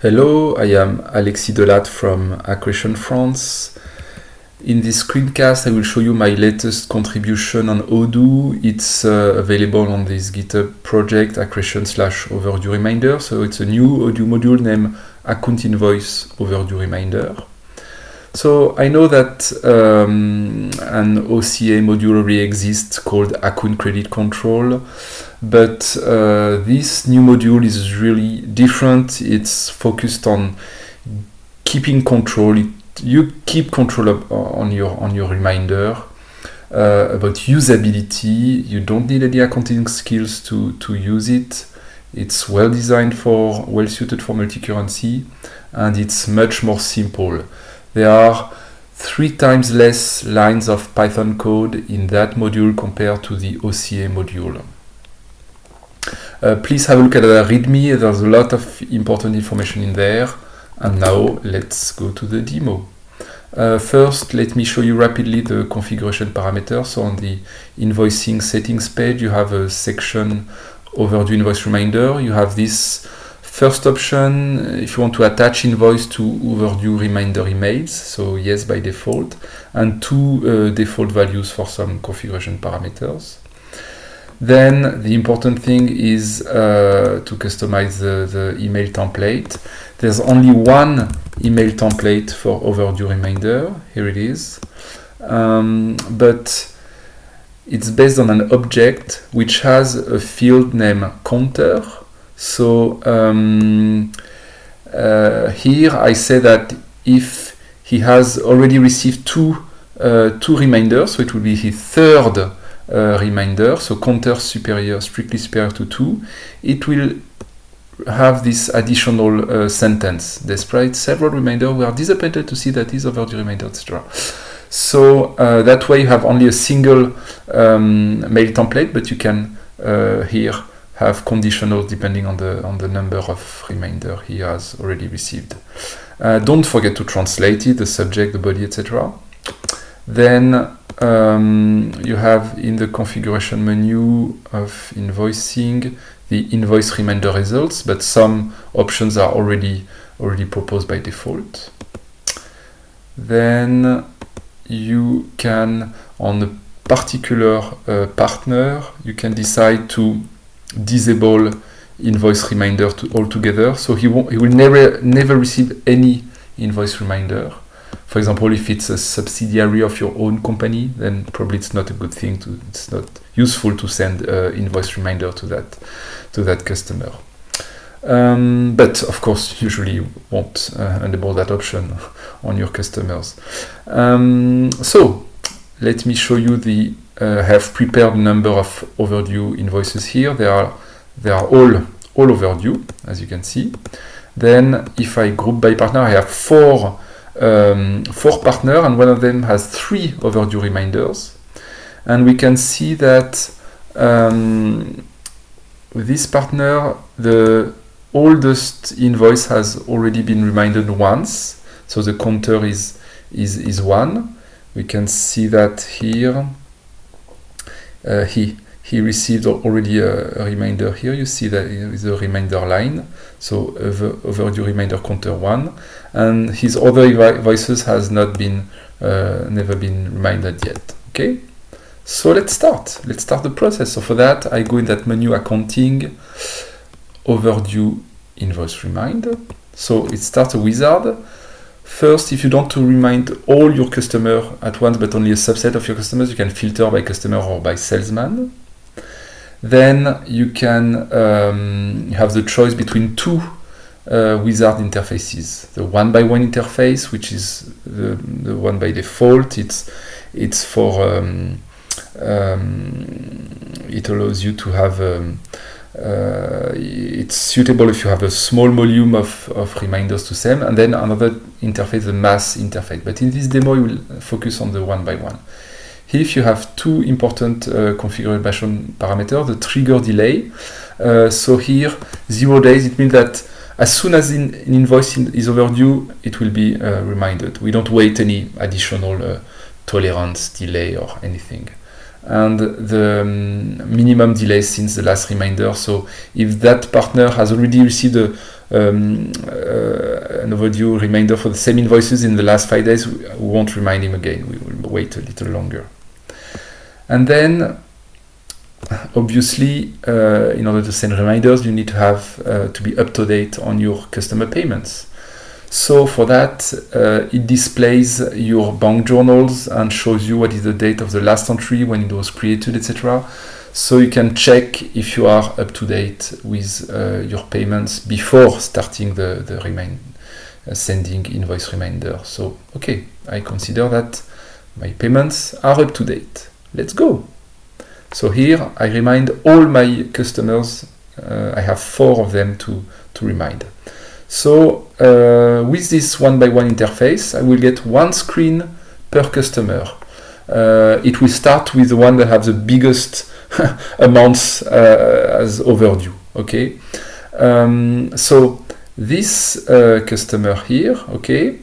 Hello, I am Alexis Delatte from Accretion France. In this screencast, I will show you my latest contribution on Odoo. It's available on this GitHub project, Accretion/overdue reminder. So it's a new Odoo module named Account Invoice Overdue Reminder. So I know that an OCA module already exists called Account Credit Control, but this new module is really different. It's focused on keeping control. You keep control on your reminder. About usability, you don't need any accounting skills to use it. It's well designed well suited for multi-currency, and it's much more simple. There are 3 times less lines of Python code in that module compared to the OCA module. Please have a look at the README. There's a lot of important information in there. And now let's go to the demo. First, let me show you rapidly the configuration parameters. So on the invoicing settings page, you have a section overdue invoice reminder. You have this first option if you want to attach invoice to overdue reminder emails. So yes by default, and 2 default values for some configuration parameters. Then the important thing is to customize the email template. There's only one email template for overdue reminder. Here it is. But it's based on an object which has a field name counter. So here I say that if he has already received two reminders, so it will be his third reminder, so counter strictly superior to 2, it will have this additional sentence. Despite several reminders, we are disappointed to see that is overdue reminder, etc. So that way you have only a single mail template, but you can here have conditional depending on the number of reminder he has already received. Don't forget to translate it, the subject, the body, etc. Then you have in the configuration menu of invoicing the invoice reminder results, but some options are already proposed by default. Then you can, on a particular partner, you can decide to disable invoice reminder altogether, so he will never receive any invoice reminder. For example, if it's a subsidiary of your own company, then probably it's not a good thing it's not useful to send invoice reminder to that customer. But of course, usually you won't enable that option on your customers. So let me show you the have prepared number of overdue invoices here. They are all overdue, as you can see. Then if I group by partner, I have four partners, and one of them has 3 overdue reminders. And we can see that with this partner, the oldest invoice has already been reminded once, so the counter is 1. We can see that here he received already a reminder here. You see that is a reminder line, so overdue reminder counter 1, and his other invoices has never been reminded yet. Okay, so let's start the process. So for that, I go in that menu, accounting, overdue invoice reminder. So it starts a wizard. First, if you don't want to remind all your customers at once, but only a subset of your customers, you can filter by customer or by salesman. Then you can have the choice between 2 wizard interfaces. The one-by-one interface, which is the one by default. It's for it allows you to have it's suitable if you have a small volume of reminders to send, and then another interface, the mass interface. But in this demo, we will focus on the one-by-one. If you have 2 important configuration parameters, the trigger delay. So here, 0 days, it means that as soon as an invoice is overdue, it will be reminded. We don't wait any additional tolerance, delay, or anything. And the minimum delay since the last reminder. So if that partner has already received an overdue reminder for the same invoices in the last 5 days, we won't remind him again. We will wait a little longer. And then, obviously, in order to send reminders, you need to have to be up to date on your customer payments. So for that, it displays your bank journals and shows you what is the date of the last entry, when it was created, etc. So you can check if you are up to date with your payments before starting the sending invoice reminder. So, okay, I consider that my payments are up to date. Let's go. So here I remind all my customers. I have 4 of them to remind. So with this one-by-one interface, I will get 1 screen per customer. It will start with the one that has the biggest amounts as overdue. Okay. So this customer here, okay,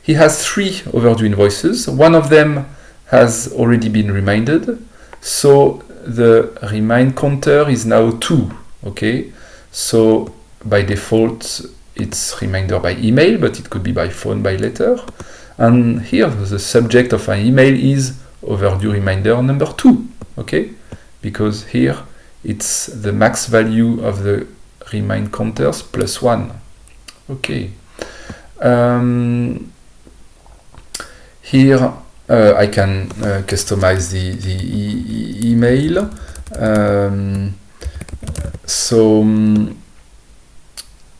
he has 3 overdue invoices. One of them has already been reminded. So the remind counter is now 2. Okay. So by default, it's reminder by email, but it could be by phone, by letter. And here the subject of an email is overdue reminder number 2. Okay. Because here it's the max value of the remind counters plus 1. Okay. Here I can customize the email.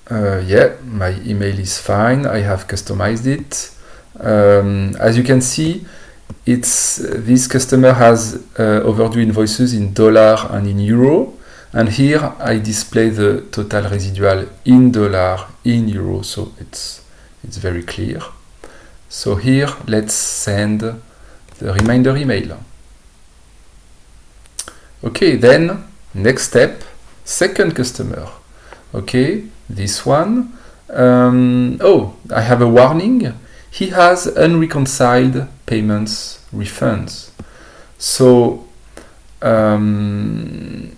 Yeah, my email is fine. I have customized it. As you can see, this customer has overdue invoices in dollar and in euro, and here I display the total residual in dollar, in euro, so it's very clear. So here let's send the reminder email. Okay, then next step, second customer. Okay, this one. Oh, I have a warning. He has unreconciled payments refunds. So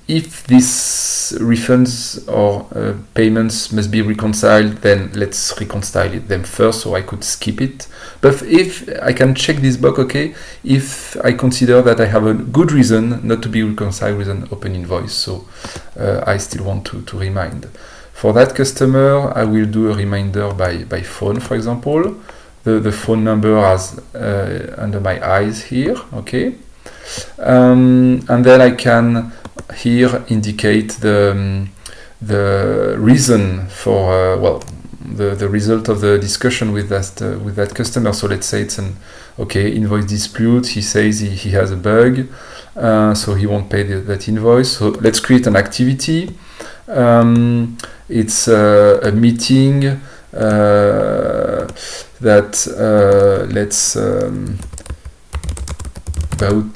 if these refunds or payments must be reconciled, then let's reconcile them first, so I could skip it. But if I can check this box, okay, if I consider that I have a good reason not to be reconciled with an open invoice, so I still want to remind. For that customer, I will do a reminder by phone, for example. The phone number as under my eyes here, okay, and then I can here indicate the reason for the result of the discussion with that customer. So let's say it's an invoice dispute. He says he has a bug, so he won't pay that invoice. So let's create an activity. It's a meeting. That let's about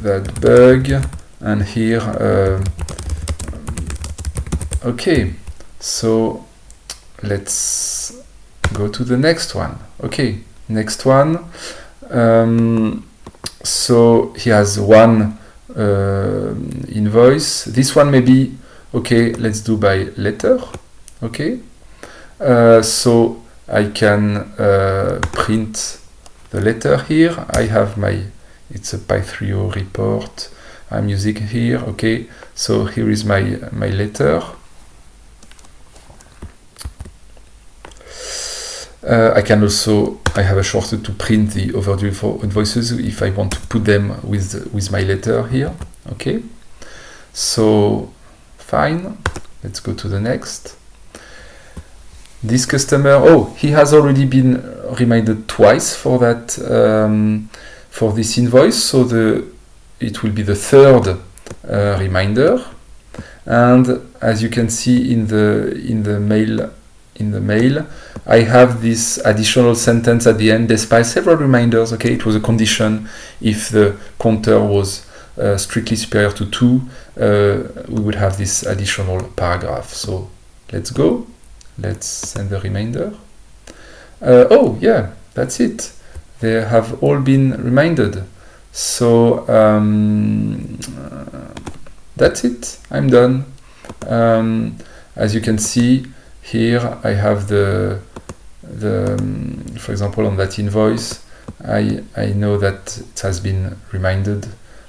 that bug, and here okay, so let's go to the next one. Okay, next one. So he has one invoice. This one maybe okay, let's do by letter. Okay. So I can print the letter here. I have it's a Py3o report I'm using here. Okay, so here is my letter. I have a shortcut to print the overdue invoices if I want to put them with my letter here. Okay, so fine. Let's go to the next. This customer, he has already been reminded twice for that for this invoice, so it will be the third reminder. And as you can see in the mail, I have this additional sentence at the end. Despite several reminders, okay, it was a condition. If the counter was strictly superior to 2, we would have this additional paragraph. So let's go. Let's send the reminder. Oh yeah, that's it. They have all been reminded. So that's it. I'm done. As you can see, Here I have the for example, on that invoice, I know that it has been reminded.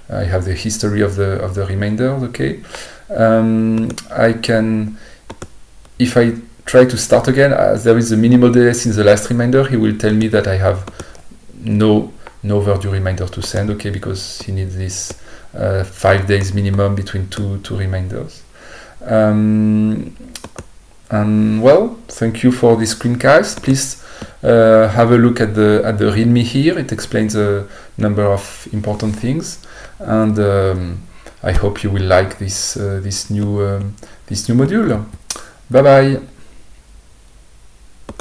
I have the history of the reminder. Okay, I can, if I try to start again, there is a minimal delay since the last reminder. He will tell me that I have no overdue reminder to send. Okay, because he needs this 5 days minimum between two reminders. And well, thank you for this screencast. Please have a look at the README here. It explains a number of important things, and I hope you will like this new module. Bye bye.